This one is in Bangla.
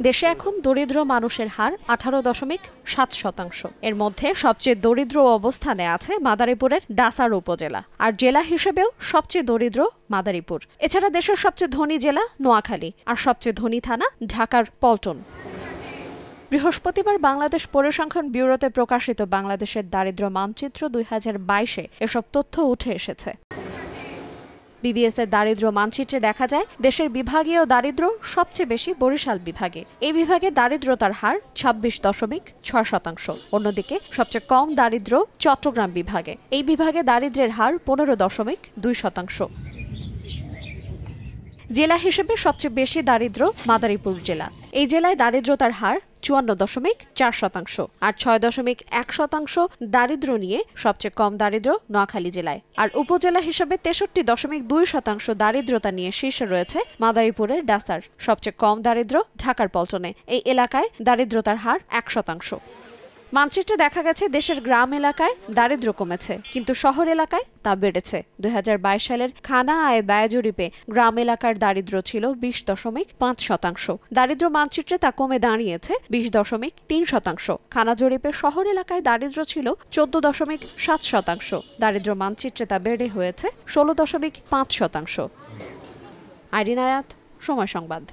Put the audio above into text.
দেশে এখন দরিদ্র মানুষের হার 18.7%। এর মধ্যে সবচেয়ে দরিদ্র অবস্থানে আছে মাদারীপুরের ডাসার উপজেলা, আর জেলা হিসেবেও সবচেয়ে দরিদ্র মাদারীপুর। এছাড়া দেশের সবচেয়ে ধনী জেলা নোয়াখালী, আর সবচেয়ে ধনী থানা ঢাকার পল্টন। বৃহস্পতিবার বাংলাদেশ পরিসংখ্যান ব্যুরোতে প্রকাশিত বাংলাদেশের দারিদ্র্য মানচিত্র 2022-এ এসব তথ্য উঠে এসেছে। বিবিএস এর দারিদ্র্য মানচিত্রে দেখা যায় দেশের বিভাগীয় দারিদ্র্য সবচেয়ে বেশি বরিশাল বিভাগে। এই বিভাগে দারিদ্রতার হার 26.6%। অন্যদিকে সবচেয়ে কম দারিদ্র্য চট্টগ্রাম বিভাগে। এই বিভাগে দারিদ্র্যের হার 15.2%। জেলা হিসেবে সবচেয়ে বেশি দারিদ্র মাদারীপুর জেলা। এই জেলায় দারিদ্রতার হার 54.4%, আর 6.1% দারিদ্র নিয়ে সবচেয়ে কম দারিদ্র নোয়াখালী জেলায়। আর উপজেলা হিসেবে 63.2% দারিদ্রতা নিয়ে শীর্ষে রয়েছে মাদারীপুরের ডাসার। সবচেয়ে কম দারিদ্র ঢাকার পল্টনে। এই এলাকায় দারিদ্রতার হার 1%। মানচিত্রে দেখা গেছে দেশের গ্রাম এলাকায় দারিদ্র কমেছে, কিন্তু শহর এলাকায় তা বেড়েছে। 2022 সালের খানা আয় ব্যয় জরিপে গ্রাম এলাকার দারিদ্র ছিল 20.5%। দারিদ্র মানচিত্রে তা কমে দাঁড়িয়েছে 20.3%। খানা জরিপে শহর এলাকায় দারিদ্র ছিল 14.7%। দারিদ্র মানচিত্রে তা বেড়ে হয়েছে 16.5%। আইরিন আয়াত, সময় সংবাদ।